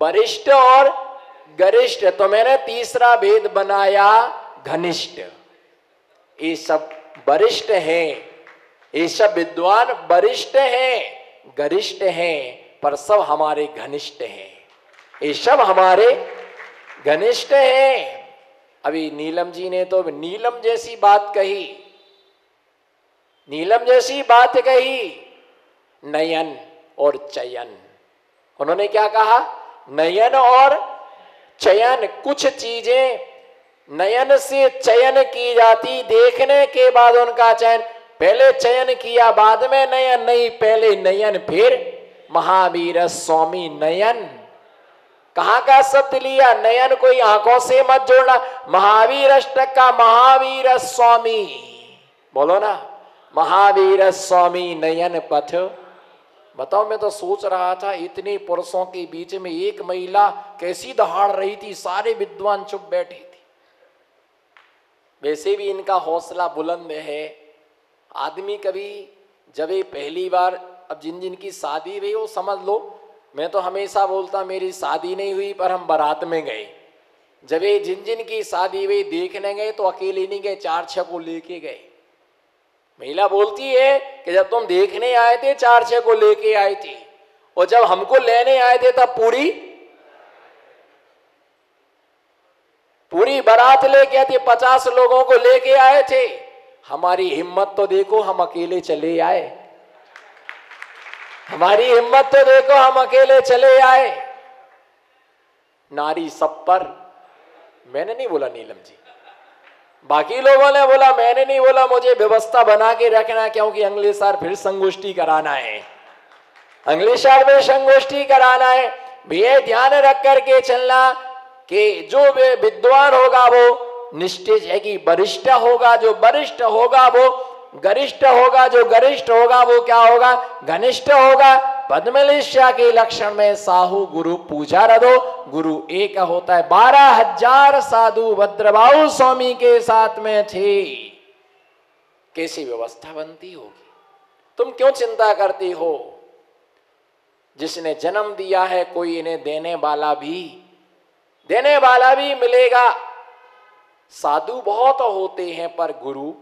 वरिष्ठ और गरिष्ठ, तो मैंने तीसरा भेद बनाया घनिष्ठ। ये सब वरिष्ठ हैं, ये सब विद्वान वरिष्ठ हैं, गरिष्ठ हैं, पर सब हमारे घनिष्ठ हैं, ये सब हमारे घनिष्ठ हैं। अभी नीलम जी ने तो नीलम जैसी बात कही, नीलम जैसी बात कही, नयन और चयन। उन्होंने क्या कहा? नयन और चयन। कुछ चीजें नयन से चयन की जाती, देखने के बाद उनका चयन। पहले चयन किया बाद में नयन नहीं, पहले नयन फिर महावीर स्वामी नयन। कहाँ का शब्द लिया? नयन कोई आंखों से मत जोड़ना। महावीर अष्टक का महावीर स्वामी, बोलो ना, महावीर स्वामी नयन पथ। बताओ, मैं तो सोच रहा था इतने पुरुषों के बीच में एक महिला कैसी दहाड़ रही थी, सारे विद्वान चुप बैठे थे। वैसे भी इनका हौसला बुलंद है। आदमी कभी जब ये पहली बार, अब जिन जिन की शादी हुई वो समझ लो, मैं तो हमेशा बोलता मेरी शादी नहीं हुई पर हम बारात में गए। जब ये जिन जिन की शादी हुई देखने गए तो अकेले नहीं गए, 4-6 को लेके गए। महिला बोलती है कि जब तुम देखने आए थे 4-6 को लेके आए थे, और जब हमको लेने आए थे तब पूरी बारात लेके आए थे, 50 लोगों को लेके आए थे। हमारी हिम्मत तो देखो, हम अकेले चले आए। हमारी हिम्मत तो देखो, हम अकेले चले आए। नारी सब पर, मैंने नहीं बोला नीलम जी, बाकी लोगों ने बोला, मैंने नहीं बोला। मुझे व्यवस्था बना के रखना, क्योंकि अगले साल फिर संगोष्ठी कराना है, अगले साल में संगोष्ठी कराना है। भैया ध्यान रख करके चलना कि जो विद्वान होगा वो निश्चित है कि वरिष्ठ होगा, जो वरिष्ठ होगा वो गरिष्ठ होगा, जो गरिष्ठ होगा वो क्या होगा? घनिष्ठ होगा। पद्मलेशा के लक्षण में साहू गुरु पूजा रदो। गुरु एक होता है। 12,000 साधु भद्रबाहु स्वामी के साथ में थे। कैसी व्यवस्था बनती होगी? तुम क्यों चिंता करती हो? जिसने जन्म दिया है कोई इन्हें देने वाला भी मिलेगा। साधु बहुत होते हैं पर गुरु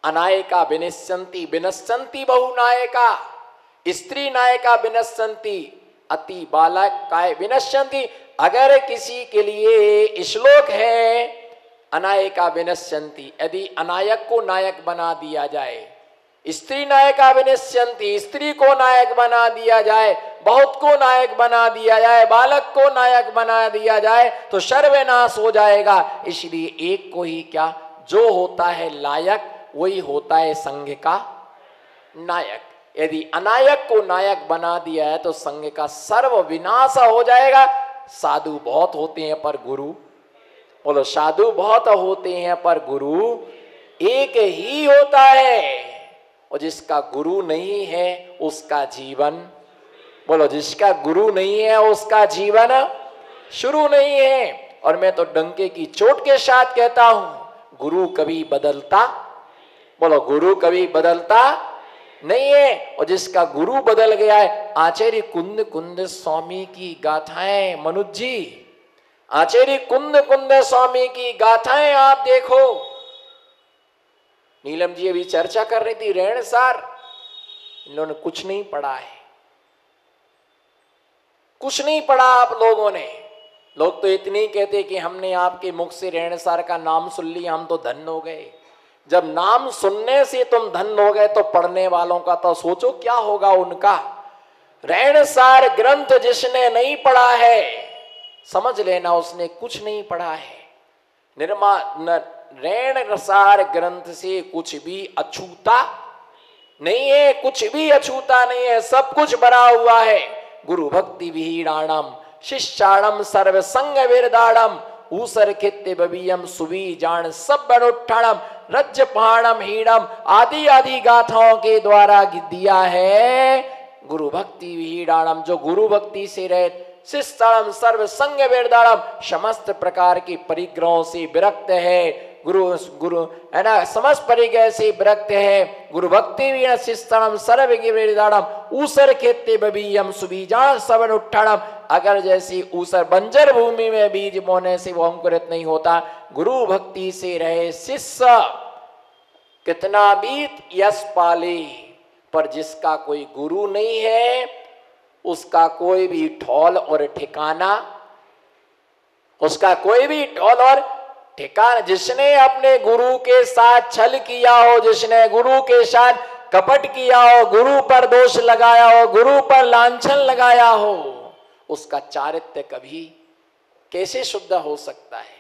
अनायका विनश्यन्ति विनश्यन्ति बहुनायका, स्त्री नायका विनश्यन्ति अति बालकाय विनश्यन्ति। अगर किसी के लिए श्लोक है अनायका विनश्यन्ति, यदि अनायक को नायक बना दिया जाए, स्त्री नायका विनश्यन्ति, स्त्री को नायक बना दिया जाए, बहुत को नायक बना दिया जाए, बालक को नायक बना दिया जाए तो सर्वनाश हो जाएगा। इसलिए एक को ही क्या, जो होता है लायक वही होता है संघ का नायक। यदि अनायक को नायक बना दिया है तो संघ का सर्व विनाश हो जाएगा। साधु बहुत होते हैं पर गुरु, बोलो, साधु बहुत होते हैं पर गुरु एक ही होता है। और जिसका गुरु नहीं है उसका जीवन, बोलो, जिसका गुरु नहीं है उसका जीवन शुरू नहीं है। और मैं तो डंके की चोट के साथ कहता हूं, गुरु कभी बदलता, बोलो, गुरु कभी बदलता नहीं है। और जिसका गुरु बदल गया है, आचार्य कुंद कुंद स्वामी की गाथाएं, मनुज जी, आचार्य कुंद कुंद स्वामी की गाथाएं आप देखो। नीलम जी अभी चर्चा कर रही थी रेणसार, इन्होंने कुछ नहीं पढ़ा है, कुछ नहीं पढ़ा आप लोगों ने। लोग तो इतनी कहते कि हमने आपके मुख से रेणसार का नाम सुन लिया, हम तो धन्य हो गए। जब नाम सुनने से तुम धन्य हो गए तो पढ़ने वालों का तो सोचो क्या होगा उनका। रेणसार ग्रंथ जिसने नहीं पढ़ा है, समझ लेना उसने कुछ नहीं पढ़ा है। रेणसार ग्रंथ से कुछ भी अछूता नहीं है, कुछ भी अछूता नहीं है, सब कुछ भरा हुआ है। गुरु भक्ति विहीणाणम शिष्याणम सर्व संग विरदाणम ऊसर खित्य बबियम सुबी जान सब बनुट्ठणम रज्ज पहाड़म हीणम आदि आदि गाथाओं के द्वारा दिया है। गुरु भक्ति विहीणाणम, जो गुरु भक्ति से रहे, शिष्याणम सर्व संग विरदाणम, समस्त प्रकार के परिग्रहों से विरक्त है, गुरु गुरु है ना, समस्त परिगय से विरक्त है। गुरु भक्ति वीण शिस्तम सर्व गिरिदाड़म ऊसर खेते बबीयम सुबीजान सवन उठाड़म। अगर जैसी ऊसर बंजर भूमि में बीज बोने से वो अंकुरित नहीं होता, गुरु भक्ति से रहे शिष्य कितना बीत यश पाले। पर जिसका कोई गुरु नहीं है उसका कोई भी ठौल और ठिकाना, उसका कोई भी ठौल और ठिकाना। जिसने अपने गुरु के साथ छल किया हो, जिसने गुरु के साथ कपट किया हो, गुरु पर दोष लगाया हो, गुरु पर लांछन लगाया हो, उसका चारित्र्य कभी कैसे शुद्ध हो सकता है।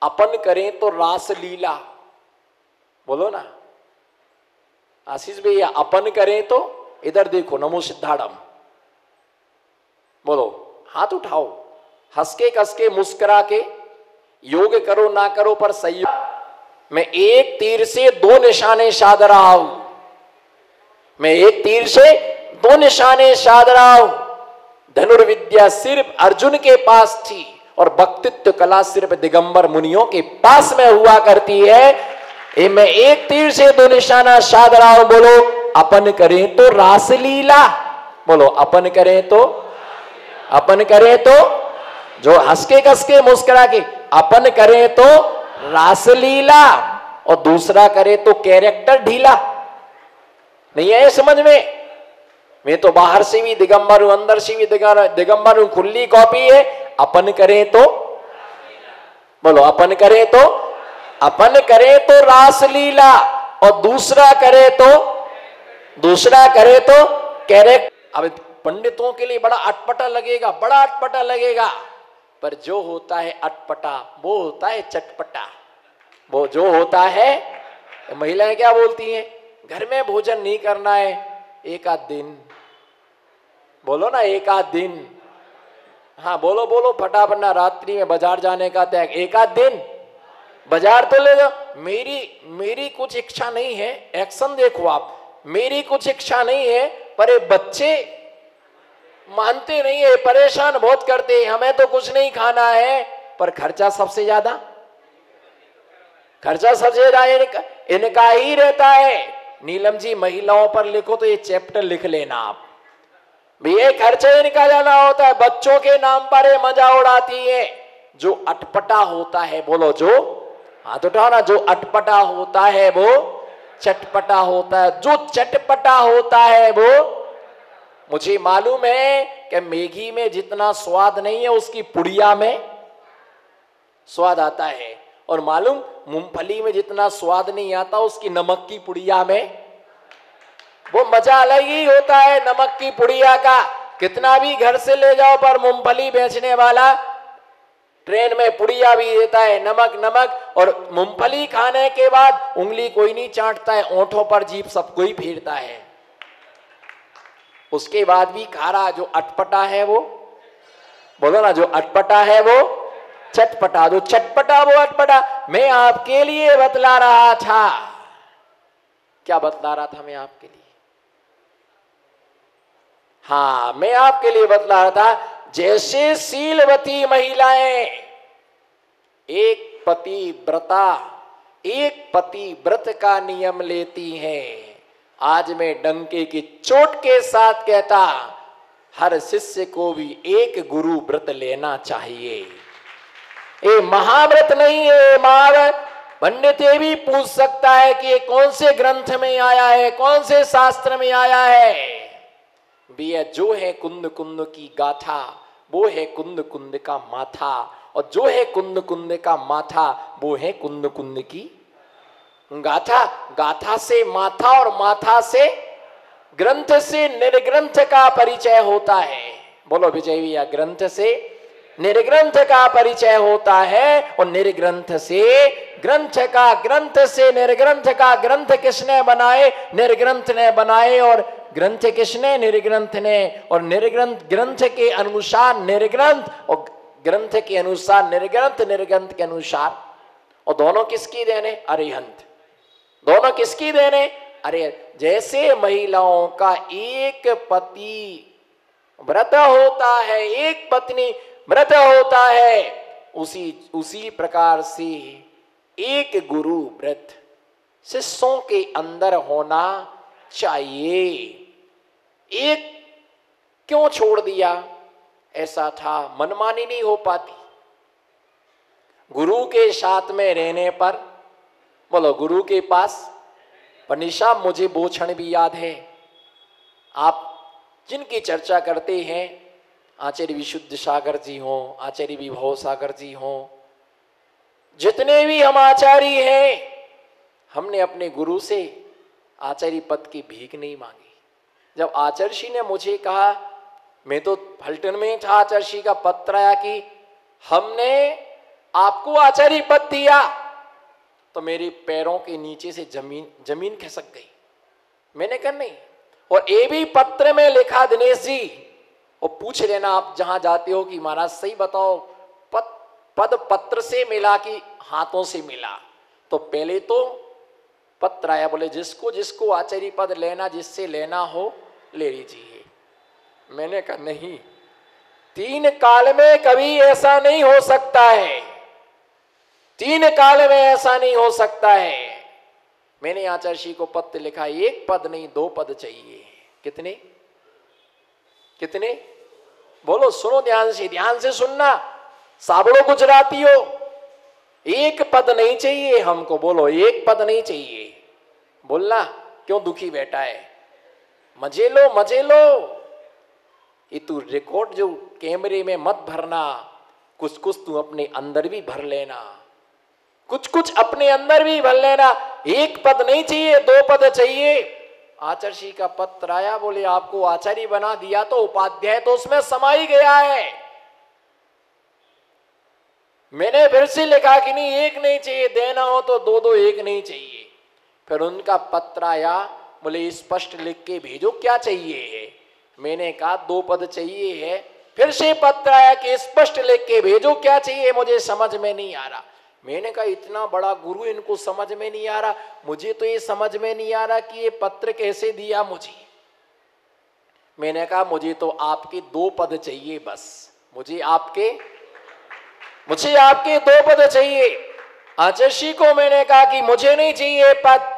अपन करें तो रास लीला, बोलो ना आशीष भैया, अपन करें तो इधर देखो, नमो सिद्धाड़म बोलो, हाथ उठाओ, हंस के कस के मुस्कुरा के, योग करो ना करो पर संयोग। मैं एक तीर से दो निशाने साध रहा हूं, मैं एक तीर से दो निशाने साध रहा हूं। धनुर्विद्या सिर्फ अर्जुन के पास थी और वक्तित्व कला सिर्फ दिगंबर मुनियों के पास में हुआ करती है। मैं एक तीर से दो निशाना साध रहा हूं, बोलो अपन करें तो रासलीला, बोलो अपन करें तो, अपन करें तो, जो हंस के कस के मुस्कुरा के, अपन करें तो रासलीला और दूसरा करे तो कैरेक्टर ढीला। नहीं है समझ में? मैं तो बाहर से भी दिगंबर हूं, अंदर से भी दिगंबर हूं, खुली कॉपी है। अपन करें तो, बोलो अपन करें तो, अपन करे तो रासलीला और दूसरा करे तो, दूसरा करे तो कैरेक्टर। अब पंडितों के लिए बड़ा अटपटा लगेगा, बड़ा अटपटा लगेगा, पर जो होता है अटपटा वो होता है चटपटा। वो जो होता है, महिलाएं क्या बोलती हैं, घर में भोजन नहीं करना है एक आध दिन, बोलो ना एक आध दिन, हाँ बोलो बोलो फटाफट ना, रात्रि में बाजार जाने का त्याग, एक आध दिन बाजार तो ले जाओ। मेरी कुछ इच्छा नहीं है, एक्शन देखो आप, मेरी कुछ इच्छा नहीं है, पर ये बच्चे मानते नहीं है, परेशान बहुत करते हैं, हमें तो कुछ नहीं खाना है, पर खर्चा सबसे ज्यादा, खर्चा सबसे ज्यादा इनका ही रहता है। नीलम जी महिलाओं पर लिखो तो ये चैप्टर लिख लेना आप, ये खर्चा इनका ज्यादा होता है, बच्चों के नाम पर ये मजा उड़ाती है। जो अटपटा होता है, बोलो जो, हाथ उठाओ ना, जो अटपटा होता है वो चटपटा होता है, जो चटपटा होता है वो, मुझे मालूम है कि मैगी में जितना स्वाद नहीं है उसकी पुड़िया में स्वाद आता है, और मालूम मूंगफली में जितना स्वाद नहीं आता उसकी नमक की पुड़िया में वो मजा अलग ही होता है। नमक की पुड़िया का कितना भी घर से ले जाओ, पर मूंगफली बेचने वाला ट्रेन में पुड़िया भी देता है, नमक नमक, और मूंगफली खाने के बाद उंगली कोई नहीं चाटता है, ओंठों पर जीभ सबको ही फेरता है, उसके बाद भी खारा। जो अटपटा है वो, बोलो ना, जो अटपटा है वो चटपटा, जो चटपटा वो अटपटा। मैं आपके लिए बतला रहा था, क्या बतला रहा था मैं आपके लिए, हाँ मैं आपके लिए बतला रहा था, जैसे शीलवती महिलाएं एक पतिव्रता, एक पतिव्रत का नियम लेती हैं, आज मैं डंके की चोट के साथ कहता, हर शिष्य को भी एक गुरु व्रत लेना चाहिए। ये महाव्रत नहीं है, महाव्रत पंडित ये भी पूछ सकता है कि ये कौन से ग्रंथ में आया है, कौन से शास्त्र में आया है। भी जो है कुंद कुंद की गाथा, वो है कुंद कुंद का माथा, और जो है कुंद कुंद का माथा वो है कुंद कुंद की गाथा। गाथा से माथा और माथा से ग्रंथ से निर्ग्रंथ का परिचय होता है। बोलो विजय भैया, ग्रंथ से निर्ग्रंथ का परिचय होता है, और निर्ग्रंथ से ग्रंथ का, ग्रंथ से निर्ग्रंथ का। ग्रंथ किसने बनाए? निर्ग्रंथ ने बनाए, और ग्रंथ किसने? निर्ग्रंथ ने। और निर्ग्रंथ, ग्रंथ के अनुसार निर्ग्रंथ, और ग्रंथ के अनुसार निर्ग्रंथ, निर्ग्रंथ के अनुसार, और दोनों किसकी देने? अरिहंत। दोनों किसकी देने? अरे जैसे महिलाओं का एक पति व्रत होता है, एक पत्नी व्रत होता है, उसी प्रकार से एक गुरु व्रत शिष्यों के अंदर होना चाहिए। एक क्यों छोड़ दिया? ऐसा था, मनमानी नहीं हो पाती। गुरु के साथ में रहने पर, बोलो गुरु के पास, पनिशा मुझे वो क्षण भी याद है, आप जिनकी चर्चा करते हैं, आचार्य विशुद्ध सागर जी हों, आचार्य विभव सागर जी हों, जितने भी हम आचार्य हैं, हमने अपने गुरु से आचार्य पद की भीख नहीं मांगी। जब आचार्य ने मुझे कहा, मैं तो फलटन में था, आचार्य का पत्र आया कि हमने आपको आचार्य पद दिया, तो मेरे पैरों के नीचे से जमीन खिसक गई। मैंने कहा नहीं, और ये भी पत्र में लिखा दिनेश जी, और पूछ लेना आप जहां जाते हो कि महाराज सही बताओ, पद पत्र से मिला कि हाथों से मिला? तो पहले तो पत्र आया, बोले जिसको जिसको आचार्य पद लेना, जिससे लेना हो ले लीजिए। मैंने कहा नहीं, 3 काल में कभी ऐसा नहीं हो सकता है, 3 काल में ऐसा नहीं हो सकता है। मैंने आचार्य को पत्र लिखा, 1 पद नहीं 2 पद चाहिए। कितने कितने? बोलो, सुनो ध्यान से सुनना, साबड़ो गुजराती हो। 1 पद नहीं चाहिए हमको, बोलो 1 पद नहीं चाहिए। बोलना, क्यों दुखी बैठा है? मजे लो मजे लो। ये तू रिकॉर्ड जो कैमरे में मत भरना, कुछ कुछ तू अपने अंदर भी भर लेना, कुछ कुछ अपने अंदर भी भर लेना। 1 पद नहीं चाहिए, 2 पद चाहिए। आचार्य का पत्र आया, बोले आपको आचार्य बना दिया तो उपाध्याय तो उसमें समा ही गया है। मैंने फिर से लिखा कि नहीं, 1 नहीं चाहिए, देना हो तो 2-2, 1 नहीं चाहिए। फिर उनका पत्र आया, बोले स्पष्ट लिख के भेजो क्या चाहिए है। मैंने कहा 2 पद चाहिए है। फिर से पत्र आया कि स्पष्ट लिख के भेजो क्या चाहिए, मुझे समझ में नहीं आ रहा। मैंने कहा इतना बड़ा गुरु, इनको समझ में नहीं आ रहा, मुझे तो ये समझ में नहीं आ रहा कि ये पत्र कैसे दिया मुझे। मैंने कहा मुझे तो आपके 2 पद चाहिए बस, मुझे आपके 2 पद चाहिए। आचार्य को मैंने कहा कि मुझे नहीं चाहिए पद।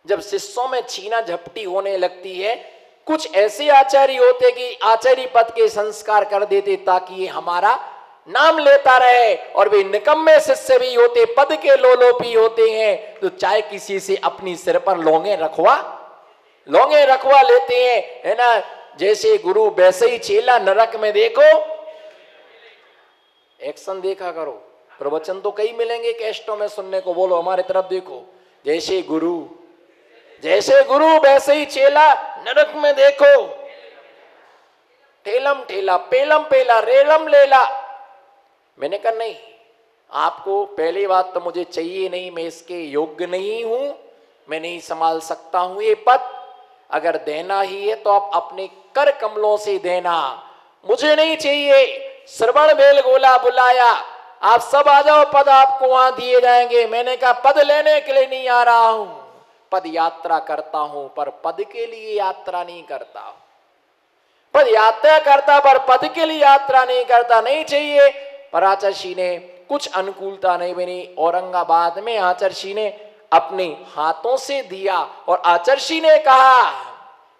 जब शिष्यों में छीना झपटी होने लगती है, कुछ ऐसे आचार्य होते कि आचार्य पद के संस्कार कर देते ताकि ये हमारा नाम लेता रहे, और वे निकम्मे शिष्य भी होते, पद के लोलोपी होते हैं, तो चाहे किसी से अपनी सिर पर लौंगे रखवा लेते हैं, है ना। जैसे गुरु वैसे ही चेला, नरक में देखो। एक्शन देखा करो, प्रवचन तो कई मिलेंगे कैस्टों में सुनने को। बोलो हमारे तरफ देखो, जैसे गुरु वैसे ही चेला, नरक में देखो। ठेलम ठेला, पेलम पेला, रेलम लेला। मैंने कहा नहीं, आपको पहली बात तो मुझे चाहिए नहीं, मैं इसके योग्य नहीं हूं, मैं नहीं संभाल सकता हूं ये पद। अगर देना ही है तो आप अपने कर कमलों से देना, मुझे नहीं चाहिए। श्रवण बेल गोला बुलाया, आप सब आ जाओ, पद आपको वहां दिए जाएंगे। मैंने कहा पद लेने के लिए नहीं आ रहा हूं, पद यात्रा करता हूं, पर पद के लिए यात्रा नहीं करता। पद यात्रा करता पर पद के लिए यात्रा नहीं करता, नहीं चाहिए। पर आचार्य ने कुछ अनुकूलता नहीं बनी। औरंगाबाद में आचार्य ने अपने हाथों से दिया, और आचार्य ने कहा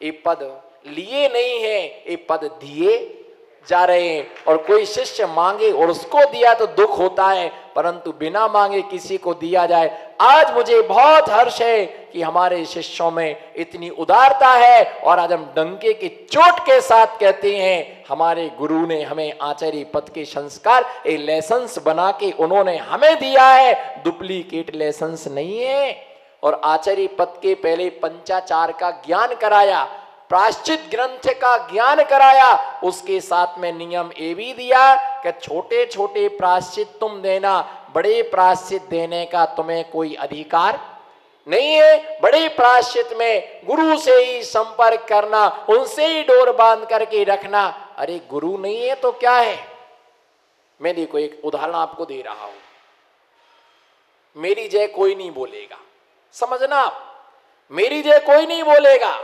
ये पद लिए नहीं है, ये पद दिए जा रहे हैं। और कोई शिष्य मांगे और उसको दिया तो दुख होता है, परंतु बिना मांगे किसी को दिया जाए। आज मुझे बहुत हर्ष है कि हमारे शिष्यों में इतनी उदारता है, और आज हम डंके की चोट के साथ कहते हैं हमारे गुरु ने हमें आचार्य पद के संस्कार एक लाइसेंस बना के उन्होंने हमें दिया है, डुप्लीकेट लाइसेंस नहीं है। और आचार्य पद के पहले पंचाचार का ज्ञान कराया, प्रायश्चित ग्रंथ का ज्ञान कराया, उसके साथ में नियम ये भी दिया कि छोटे छोटे प्रायश्चित तुम देना, बड़े प्रायश्चित देने का तुम्हें कोई अधिकार नहीं है। बड़े प्रायश्चित में गुरु से ही संपर्क करना, उनसे ही डोर बांध करके रखना। अरे गुरु नहीं है तो क्या है? मैं देखो एक उदाहरण आपको दे रहा हूं, मेरी जय कोई नहीं बोलेगा, समझना आप, मेरी जय कोई नहीं बोलेगा।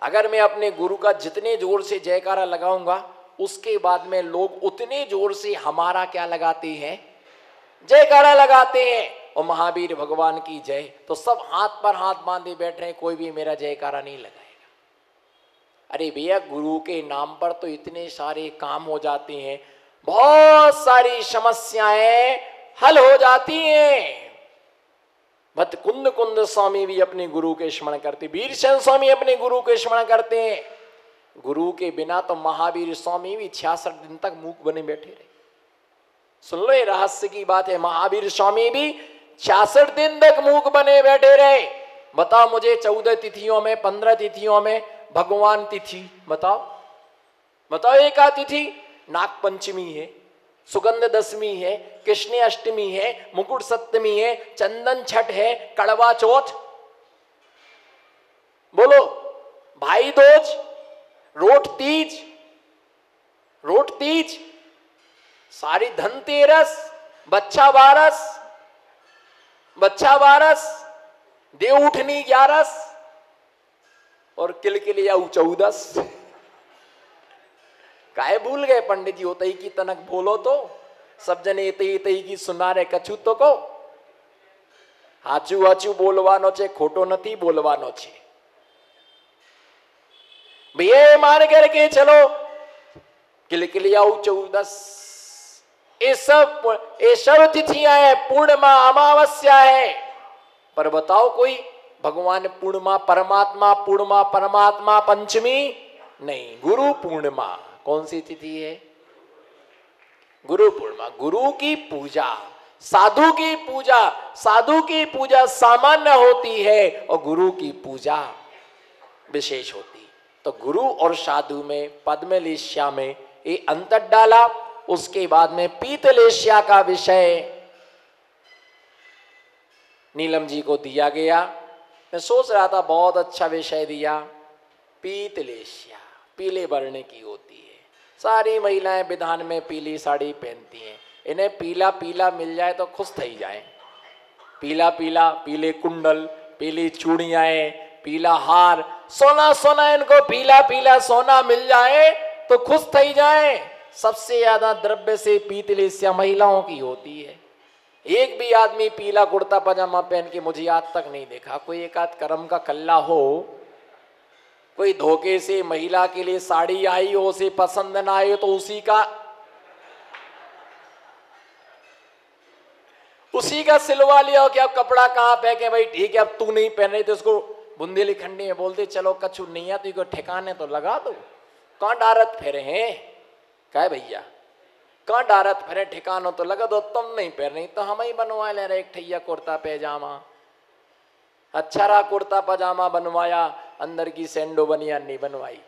अगर मैं अपने गुरु का जितने जोर से जयकारा लगाऊंगा, उसके बाद में लोग उतने जोर से हमारा क्या लगाते हैं, जयकारा लगाते हैं। और महावीर भगवान की जय, तो सब हाथ पर हाथ बांधे बैठ रहे हैं, कोई भी मेरा जयकारा नहीं लगाएगा। अरे भैया, गुरु के नाम पर तो इतने सारे काम हो जाते हैं, बहुत सारी समस्याएं हल हो जाती हैं। भक्त कुंद कुंद स्वामी भी अपने गुरु के स्मरण करते, वीरचंद स्वामी अपने गुरु के स्मरण करते हैं। गुरु के बिना तो महावीर स्वामी भी 66 दिन तक मूक बने बैठे रहे। सुन लो, ये रहस्य की बात है। महावीर स्वामी भी 66 दिन तक मूक बने बैठे रहे। बताओ मुझे, 14 तिथियों में, 15 तिथियों में भगवान तिथि बताओ, बताओ एक आ तिथि, नाग पंचमी है, सुगंध दशमी है, कृष्ण अष्टमी है, मुकुट सप्तमी है, चंदन छठ है, कड़वा चौथ, बोलो, भाई दूज, रोट तीज, रोट तीज, सारी धनतेरस, बच्चा बारस, बच्चा बारस, देवउठनी 11 और किलकिलियाऊ 14। काहे भूल गए पंडित जी? होते ही की तनक बोलो तो सब जने इतई की सुना रे कछु तो को हाचू हाचू बोलवानो छे, खोटो नहीं बोलवानो छे। भैया मान करके चलो, किलकिलियाऊ 14, ये सब तिथियां है, पूर्णिमा अमावस्या है। पर बताओ कोई भगवान पूर्णिमा परमात्मा, पूर्णिमा परमात्मा पंचमी नहीं, गुरु पूर्णिमा। कौन सी तिथि है? गुरु पूर्णिमा। गुरु की पूजा, साधु की पूजा, साधु की पूजा सामान्य होती है और गुरु की पूजा विशेष होती। तो गुरु और साधु में, पद्मलेश्या में ये अंतर डाला। उसके बाद में पीतलेश्या का विषय नीलम जी को दिया गया। मैं सोच रहा था बहुत अच्छा विषय दिया। पीतलेश्या पीले वर्ण की होती है। सारी महिलाएं विधान में पीली साड़ी पहनती हैं। इन्हें पीला पीला मिल जाए तो खुश थई जाए। पीला पीला, पीले कुंडल, पीली चूड़ियाँ, पीला हार, सोना सोना, इनको पीला पीला सोना मिल जाए तो खुश थई जाए। सबसे ज्यादा द्रव्य से पीतलेश्या महिलाओं की होती है। एक भी आदमी पीला कुर्ता पजामा पहन के मुझे आज तक नहीं देखा। कोई एक आध कर्म का कल्ला हो, कोई धोखे से महिला के लिए साड़ी आई हो, उसे पसंद ना आए तो उसी का सिलवा लिया हो कि अब कपड़ा कहाँ फेंके भाई, ठीक है अब तू नहीं पहन रही तो उसको बुंदेली खंडी में बोलते चलो कछु नहीं है तो ठिकाने तो लगा दो। कहाँ डारत फेरे हैं? क्या भैया, कहाँ डारत फेरे, ठिकानों तो लगा दो। तुम नहीं पहन रही तो हम ही बनवा ले रहे एक ठैया कुर्ता पैजामा। अच्छा रहा कुर्ता पजामा बनवाया, अंदर की सैंडो बनियान नहीं बनवाई।